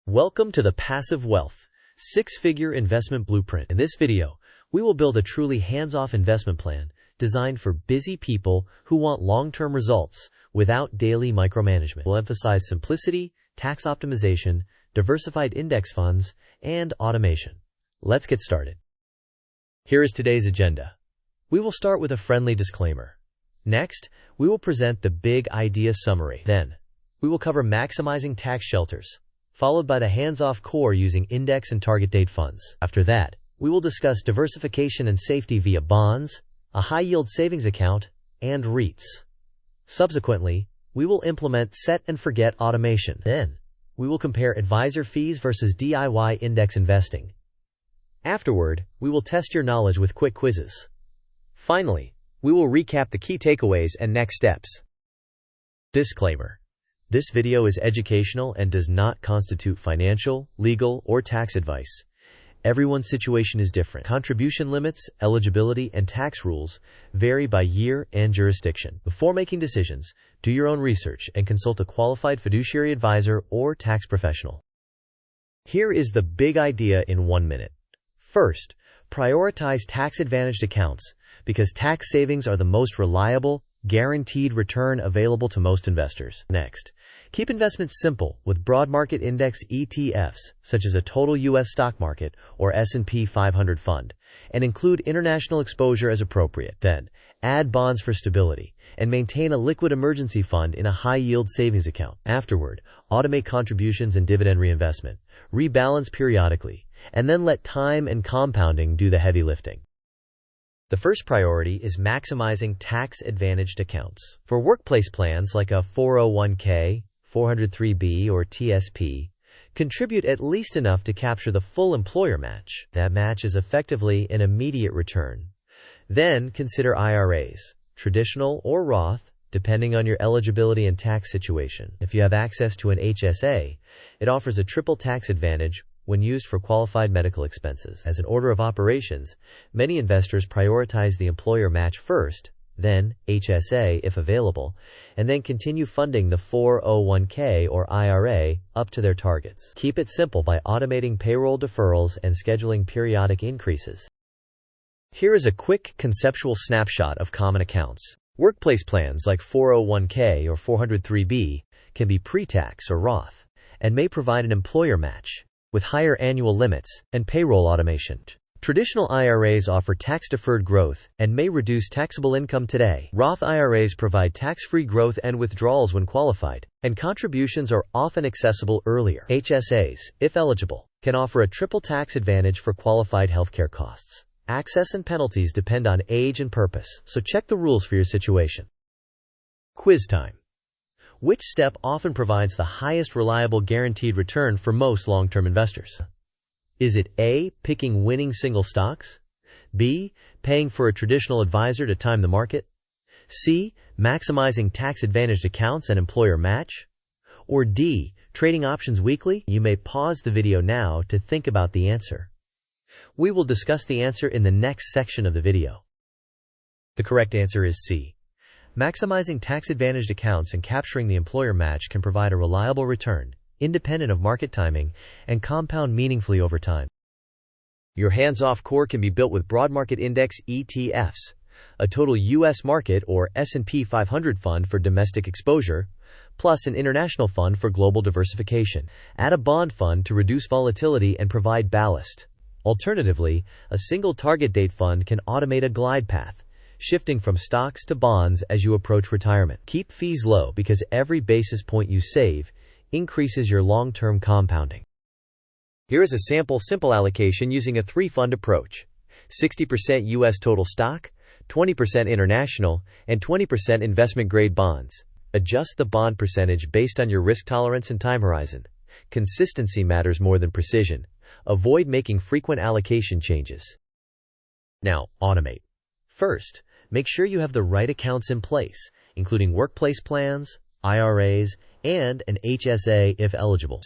Welcome to the Passive Wealth Six-Figure Investment Blueprint. In this video, we will build a truly hands-off investment plan designed for busy people who want long-term results without daily micromanagement. We'll emphasize simplicity, tax optimization, diversified index funds, and automation. Let's get started. Here is today's agenda. We will start with a friendly disclaimer. Next, we will present the big idea summary. Then, we will cover maximizing tax shelters, followed by the hands-off core using index and target date funds. After that, we will discuss diversification and safety via bonds, a high-yield savings account, and REITs. Subsequently, we will implement set and forget automation. Then, we will compare advisor fees versus DIY index investing. Afterward, we will test your knowledge with quick quizzes. Finally, we will recap the key takeaways and next steps. Disclaimer. This video is educational and does not constitute financial, legal, or tax advice. Everyone's situation is different. Contribution limits, eligibility, and tax rules vary by year and jurisdiction. Before making decisions, do your own research and consult a qualified fiduciary advisor or tax professional. Here is the big idea in 1 minute. First, prioritize tax-advantaged accounts because tax savings are the most reliable, guaranteed return available to most investors. Next, keep investments simple with broad market index ETFs, such as a total U.S. stock market or S&P 500 fund, and include international exposure as appropriate. Then, add bonds for stability and maintain a liquid emergency fund in a high-yield savings account. Afterward, automate contributions and dividend reinvestment, rebalance periodically, and then let time and compounding do the heavy lifting. The first priority is maximizing tax-advantaged accounts. For workplace plans like a 401k, 403b, or TSP, contribute at least enough to capture the full employer match. That match is effectively an immediate return. Then consider IRAs, traditional or Roth, depending on your eligibility and tax situation. If you have access to an HSA, it offers a triple tax advantage when used for qualified medical expenses. As an order of operations, many investors prioritize the employer match first, then HSA if available, and then continue funding the 401k or IRA up to their targets. Keep it simple by automating payroll deferrals and scheduling periodic increases. Here is a quick conceptual snapshot of common accounts. Workplace plans like 401k or 403b can be pre-tax or Roth and may provide an employer match with higher annual limits and payroll automation. Traditional IRAs offer tax-deferred growth and may reduce taxable income today. Roth IRAs provide tax-free growth and withdrawals when qualified, and contributions are often accessible earlier. HSAs, if eligible, can offer a triple tax advantage for qualified healthcare costs. Access and penalties depend on age and purpose, so check the rules for your situation. Quiz time. Which step often provides the highest reliable guaranteed return for most long-term investors? Is it A, picking winning single stocks? B, paying for a traditional advisor to time the market? C, maximizing tax-advantaged accounts and employer match? Or D, trading options weekly? You may pause the video now to think about the answer. We will discuss the answer in the next section of the video. The correct answer is C. Maximizing tax-advantaged accounts and capturing the employer match can provide a reliable return, independent of market timing, and compound meaningfully over time. Your hands-off core can be built with broad market index ETFs, a total U.S. market or S&P 500 fund for domestic exposure, plus an international fund for global diversification. Add a bond fund to reduce volatility and provide ballast. Alternatively, a single target date fund can automate a glide path, shifting from stocks to bonds as you approach retirement. Keep fees low because every basis point you save increases your long-term compounding. Here is a sample simple allocation using a 3-fund approach: 60% U.S. total stock, 20% international, and 20% investment-grade bonds. Adjust the bond percentage based on your risk tolerance and time horizon. Consistency matters more than precision. Avoid making frequent allocation changes. Now, automate. First, make sure you have the right accounts in place, including workplace plans, IRAs, and an HSA if eligible.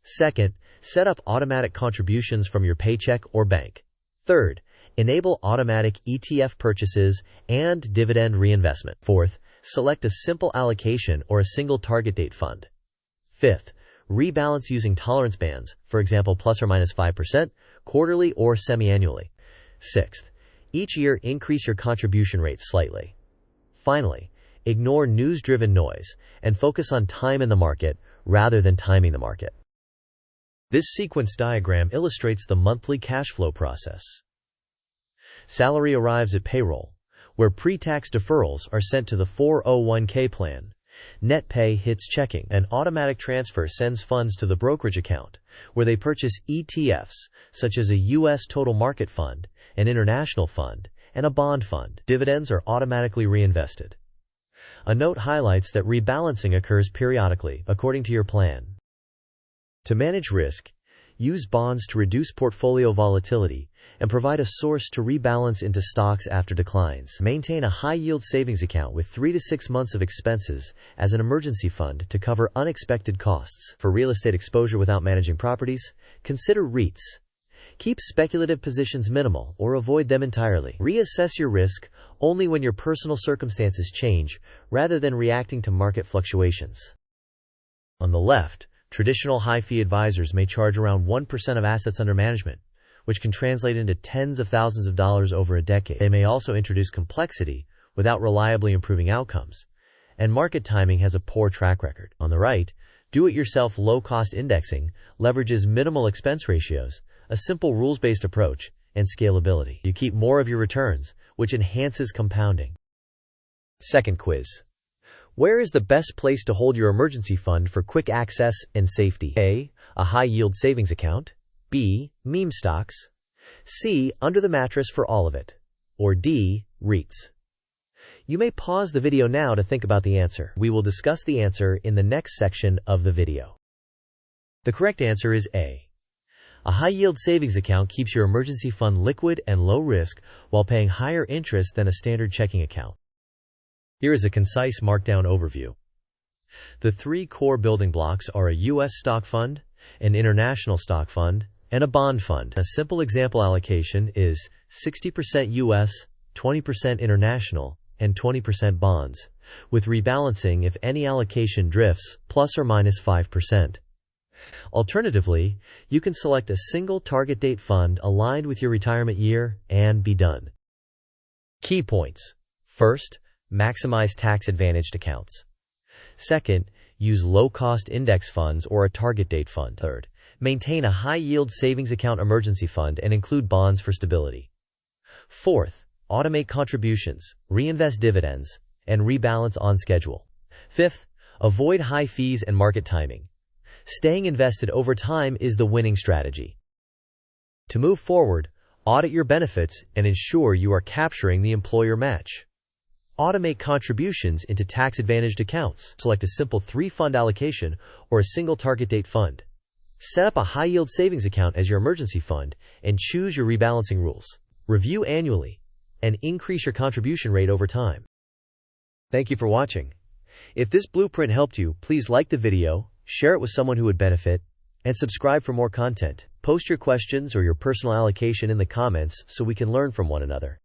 Second, set up automatic contributions from your paycheck or bank. Third, enable automatic ETF purchases and dividend reinvestment. Fourth, select a simple allocation or a single target date fund. Fifth, Rebalance using tolerance bands, for example plus or minus 5%, quarterly or semi-annually. 6th, each year increase your contribution rate slightly. Finally, ignore news-driven noise and focus on time in the market rather than timing the market. This sequence diagram illustrates the monthly cash flow process. Salary arrives at payroll, where pre-tax deferrals are sent to the 401k plan. Net pay hits checking. An automatic transfer sends funds to the brokerage account, where they purchase ETFs, such as a U.S. total market fund, an international fund, and a bond fund. Dividends are automatically reinvested. A note highlights that rebalancing occurs periodically, according to your plan. To manage risk, use bonds to reduce portfolio volatility and provide a source to rebalance into stocks after declines. Maintain a high-yield savings account with 3 to 6 months of expenses as an emergency fund to cover unexpected costs. For real estate exposure without managing properties, consider REITs. Keep speculative positions minimal or avoid them entirely. Reassess your risk only when your personal circumstances change rather than reacting to market fluctuations. On the left, traditional high-fee advisors may charge around 1% of assets under management, which can translate into tens of thousands of dollars over a decade. They may also introduce complexity without reliably improving outcomes, and market timing has a poor track record. On the right, do-it-yourself low-cost indexing leverages minimal expense ratios, a simple rules-based approach, and scalability. You keep more of your returns, which enhances compounding. Second quiz. Where is the best place to hold your emergency fund for quick access and safety? A. A high-yield savings account. B. Meme stocks. C. Under the mattress for all of it. Or D. REITs. You may pause the video now to think about the answer. We will discuss the answer in the next section of the video. The correct answer is A. A high-yield savings account keeps your emergency fund liquid and low risk while paying higher interest than a standard checking account. Here is a concise Markdown overview. The 3 core building blocks are a U.S. stock fund, an international stock fund, and a bond fund. A simple example allocation is 60% U.S., 20% international, and 20% bonds, with rebalancing if any allocation drifts plus or minus 5%. Alternatively, you can select a single target date fund aligned with your retirement year and be done. Key points. First, maximize tax-advantaged accounts. Second, use low-cost index funds or a target date fund. Third, maintain a high-yield savings account emergency fund and include bonds for stability. Fourth, automate contributions, reinvest dividends, and rebalance on schedule. Fifth, avoid high fees and market timing. Staying invested over time is the winning strategy. To move forward, audit your benefits and ensure you are capturing the employer match. Automate contributions into tax-advantaged accounts. Select a simple 3-fund allocation or a single target date fund. Set up a high-yield savings account as your emergency fund and choose your rebalancing rules. Review annually and increase your contribution rate over time. Thank you for watching. If this blueprint helped you, please like the video, share it with someone who would benefit, and subscribe for more content. Post your questions or your personal allocation in the comments so we can learn from one another.